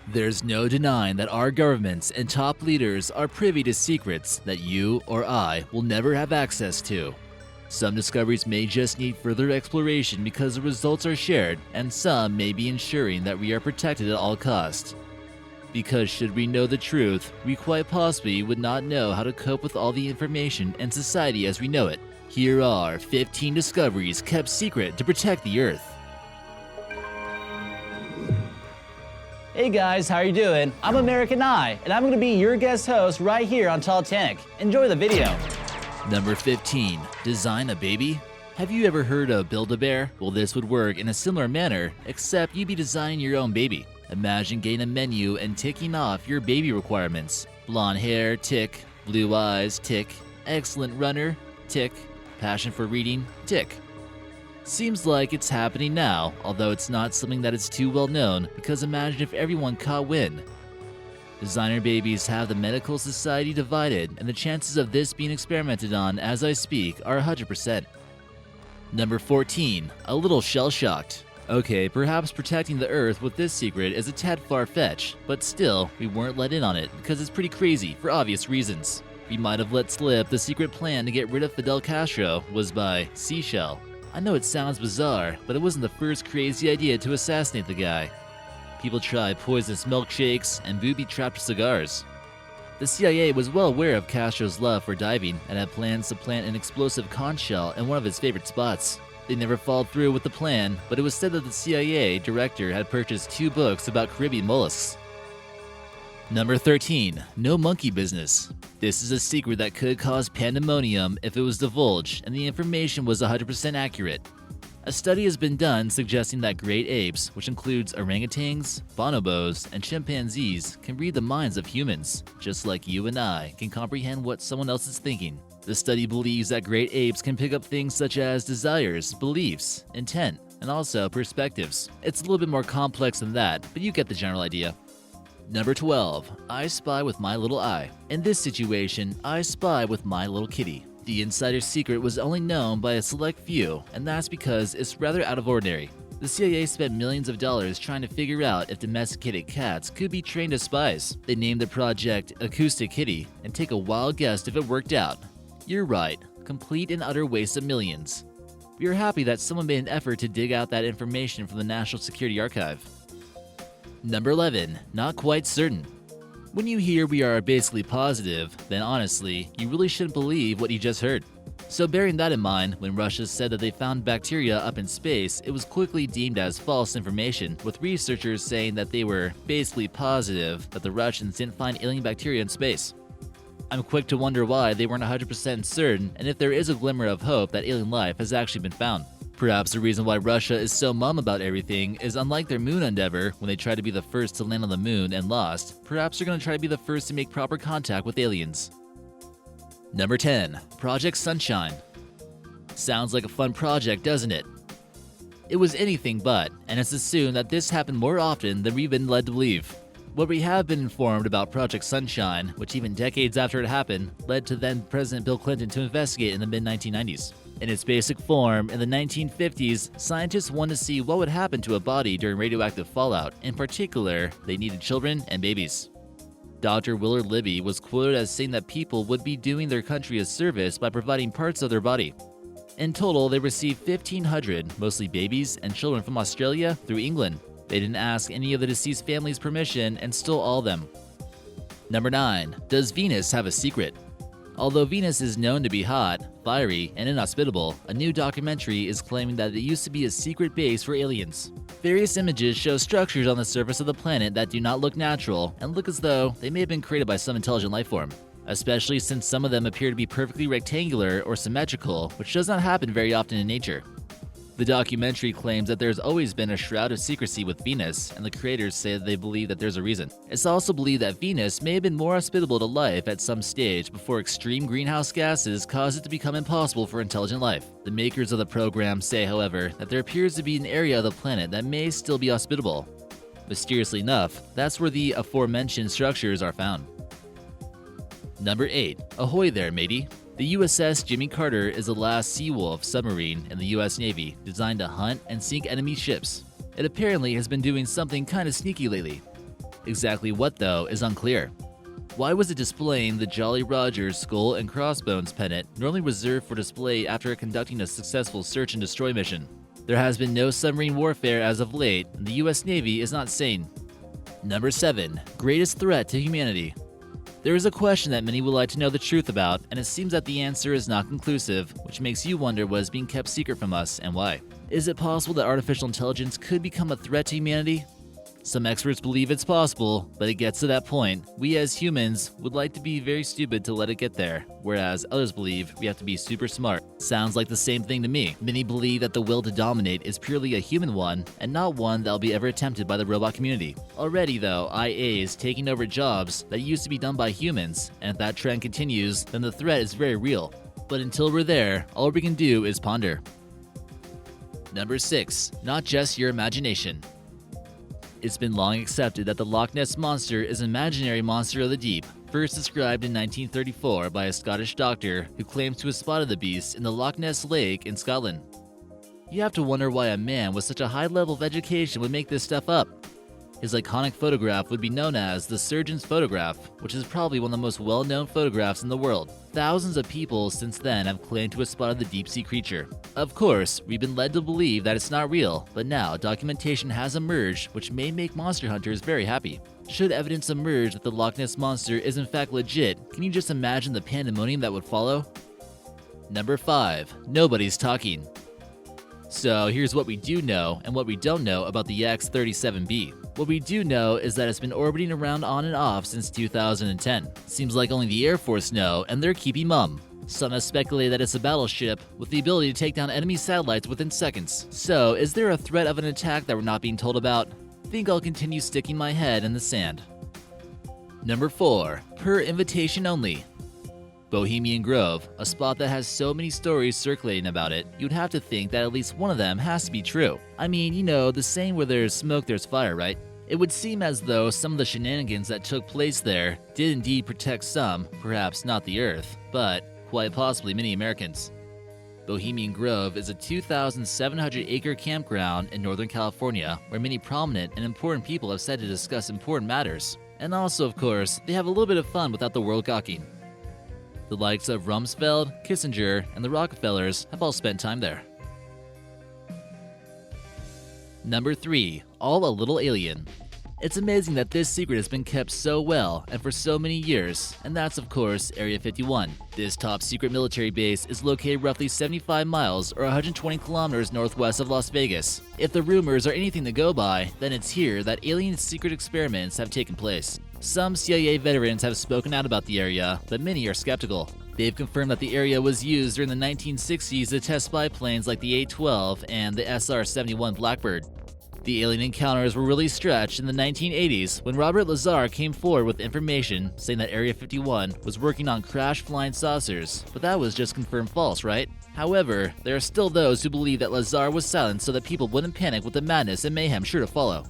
There's no denying that our governments and top leaders are privy to secrets that you or I will never have access to. Some discoveries may just need further exploration because the results are shared, and some may be ensuring that we are protected at all costs. Because should we know the truth, we quite possibly would not know how to cope with all the information and society as we know it. Here are 15 discoveries kept secret to protect the Earth. Hey guys, how are you doing? I'm American Eye, and I'm going to be your guest host right here on Titanic. Enjoy the video. Number 15. Design a baby? Have you ever heard of Build-A-Bear? Well, this would work in a similar manner, except you'd be designing your own baby. Imagine getting a menu and ticking off your baby requirements. Blonde hair, tick. Blue eyes, tick. Excellent runner, tick. Passion for reading, tick. Seems like it's happening now, although it's not something that is too well known, because imagine if everyone caught wind. Designer babies have the medical society divided, and the chances of this being experimented on as I speak are 100%. Number 14. A little shell-shocked. Okay, perhaps protecting the Earth with this secret is a tad far-fetched, but still, we weren't let in on it because it's pretty crazy for obvious reasons. We might have let slip the secret plan to get rid of Fidel Castro was by Seashell. I know it sounds bizarre, but it wasn't the first crazy idea to assassinate the guy. People tried poisonous milkshakes and booby-trapped cigars. The CIA was well aware of Castro's love for diving and had plans to plant an explosive conch shell in one of his favorite spots. They never followed through with the plan, but it was said that the CIA director had purchased 2 books about Caribbean mollusks. Number 13. No monkey business. This is a secret that could cause pandemonium if it was divulged and the information was 100% accurate. A study has been done suggesting that great apes, which includes orangutans, bonobos, and chimpanzees, can read the minds of humans, just like you and I can comprehend what someone else is thinking. The study believes that great apes can pick up things such as desires, beliefs, intent, and also perspectives. It's a little bit more complex than that, but you get the general idea. Number 12. I spy with my little eye. In this situation, I spy with my little kitty. The insider secret was only known by a select few, and that's because it's rather out of ordinary. The CIA spent millions of dollars trying to figure out if domesticated cats could be trained as spies. They named the project Acoustic Kitty, and take a wild guess if it worked out. You're right, complete and utter waste of millions. We are happy that someone made an effort to dig out that information from the National Security Archive. Number 11. Not quite certain. When you hear we are basically positive, then honestly, you really shouldn't believe what you just heard. So bearing that in mind, when Russia said that they found bacteria up in space, it was quickly deemed as false information, with researchers saying that they were basically positive that the Russians didn't find alien bacteria in space. I'm quick to wonder why they weren't 100% certain, and if there is a glimmer of hope that alien life has actually been found. Perhaps the reason why Russia is so mum about everything is unlike their moon endeavor when they tried to be the first to land on the moon and lost, perhaps they're going to try to be the first to make proper contact with aliens. Number 10. Project Sunshine. Sounds like a fun project, doesn't it? It was anything but, and it's assumed that this happened more often than we've been led to believe. What we have been informed about Project Sunshine, which even decades after it happened, led to then President Bill Clinton to investigate in the mid-1990s. In its basic form, in the 1950s, scientists wanted to see what would happen to a body during radioactive fallout. In particular, they needed children and babies. Dr. Willard Libby was quoted as saying that people would be doing their country a service by providing parts of their body. In total, they received 1,500, mostly babies and children from Australia through England. They didn't ask any of the deceased families' permission and stole all of them. Number 9. Does Venus have a secret? Although Venus is known to be hot, fiery, and inhospitable, a new documentary is claiming that it used to be a secret base for aliens. Various images show structures on the surface of the planet that do not look natural and look as though they may have been created by some intelligent life form, especially since some of them appear to be perfectly rectangular or symmetrical, which does not happen very often in nature. The documentary claims that there's always been a shroud of secrecy with Venus, and the creators say that they believe that there's a reason. It's also believed that Venus may have been more hospitable to life at some stage before extreme greenhouse gases caused it to become impossible for intelligent life. The makers of the program say, however, that there appears to be an area of the planet that may still be hospitable. Mysteriously enough, that's where the aforementioned structures are found. Number 8. Ahoy there, matey. The USS Jimmy Carter is the last Seawolf submarine in the US Navy, designed to hunt and sink enemy ships. It apparently has been doing something kinda sneaky lately. Exactly what, though, is unclear. Why was it displaying the Jolly Roger's skull and crossbones pennant, normally reserved for display after conducting a successful search and destroy mission? There has been no submarine warfare as of late, and the US Navy is not sane. Number 7. Greatest threat to humanity. There is a question that many would like to know the truth about, and it seems that the answer is not conclusive, which makes you wonder what is being kept secret from us and why. Is it possible that artificial intelligence could become a threat to humanity? Some experts believe it's possible, but it gets to that point. We as humans would like to be very stupid to let it get there, whereas others believe we have to be super smart. Sounds like the same thing to me. Many believe that the will to dominate is purely a human one, and not one that will be ever attempted by the robot community. Already though, IA is taking over jobs that used to be done by humans, and if that trend continues, then the threat is very real. But until we're there, all we can do is ponder. Number 6. Not just your imagination. It's been long accepted that the Loch Ness Monster is an imaginary monster of the deep, first described in 1934 by a Scottish doctor who claims to have spotted the beast in the Loch Ness Lake in Scotland. You have to wonder why a man with such a high level of education would make this stuff up. His iconic photograph would be known as the surgeon's photograph, which is probably one of the most well-known photographs in the world. Thousands of people since then have claimed to have spotted the deep-sea creature. Of course, we've been led to believe that it's not real, but now documentation has emerged which may make monster hunters very happy. Should evidence emerge that the Loch Ness Monster is in fact legit, can you just imagine the pandemonium that would follow? Number 5. Nobody's talking. So here's what we do know and what we don't know about the X-37B. What we do know is that it's been orbiting around on and off since 2010. Seems like only the Air Force know, and they're keeping mum. Some have speculated that it's a battleship with the ability to take down enemy satellites within seconds. So, is there a threat of an attack that we're not being told about? Think I'll continue sticking my head in the sand. Number 4. Per invitation only. Bohemian Grove, a spot that has so many stories circulating about it, you'd have to think that at least one of them has to be true. I mean, you know, the saying where there's smoke there's fire, right? It would seem as though some of the shenanigans that took place there did indeed protect some, perhaps not the Earth, but quite possibly many Americans. Bohemian Grove is a 2,700-acre campground in Northern California where many prominent and important people have said to discuss important matters. And also, of course, they have a little bit of fun without the world gawking. The likes of Rumsfeld, Kissinger, and the Rockefellers have all spent time there. Number 3. All a little alien. It's amazing that this secret has been kept so well and for so many years, and that's of course Area 51. This top secret military base is located roughly 75 miles or 120 kilometers northwest of Las Vegas. If the rumors are anything to go by, then it's here that alien secret experiments have taken place. Some CIA veterans have spoken out about the area, but many are skeptical. They've confirmed that the area was used during the 1960s to test spy planes like the A-12 and the SR-71 Blackbird. The alien encounters were really stretched in the 1980s when Robert Lazar came forward with information saying that Area 51 was working on crashed flying saucers, but that was just confirmed false, right? However, there are still those who believe that Lazar was silent so that people wouldn't panic with the madness and mayhem sure to follow.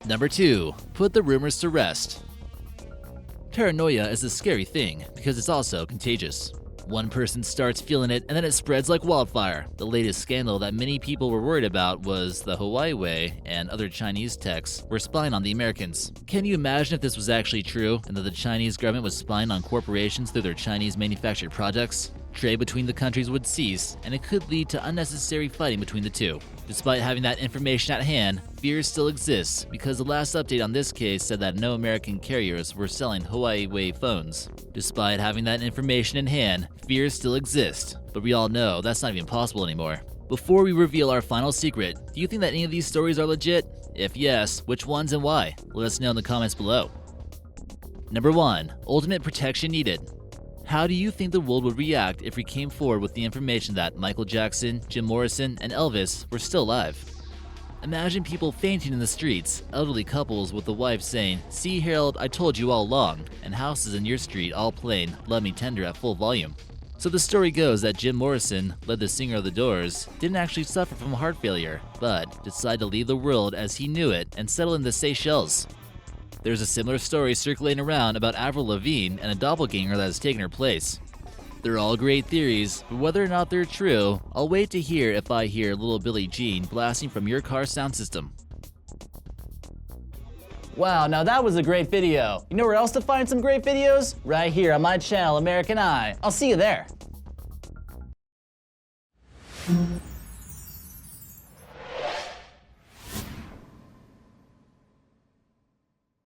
Number 2. Put the rumors to rest. Paranoia is a scary thing because it's also contagious. One person starts feeling it and then it spreads like wildfire. The latest scandal that many people were worried about was the Hawaii Way and other Chinese techs were spying on the Americans. Can you imagine if this was actually true and that the Chinese government was spying on corporations through their Chinese manufactured projects? Trade between the countries would cease, and it could lead to unnecessary fighting between the two. Despite having that information at hand, fear still exists because the last update on this case said that no American carriers were selling Hawaii Way phones. Despite having that information in hand, fears still exist, but we all know that's not even possible anymore. Before we reveal our final secret, do you think that any of these stories are legit? If yes, which ones and why? Let us know in the comments below. Number 1. Ultimate protection needed. How do you think the world would react if we came forward with the information that Michael Jackson, Jim Morrison, and Elvis were still alive? Imagine people fainting in the streets, elderly couples with the wife saying, "See Harold, I told you all along," and houses in your street all playing Love Me Tender at full volume. So the story goes that Jim Morrison, led the singer of The Doors, didn't actually suffer from heart failure, but decided to leave the world as he knew it and settle in the Seychelles. There's a similar story circulating around about Avril Lavigne and a doppelganger that has taken her place. They're all great theories, but whether or not they're true, I'll wait to hear if I hear Little Billie Jean blasting from your car's sound system. Wow, now that was a great video. You know where else to find some great videos? Right here on my channel, American Eye. I'll see you there.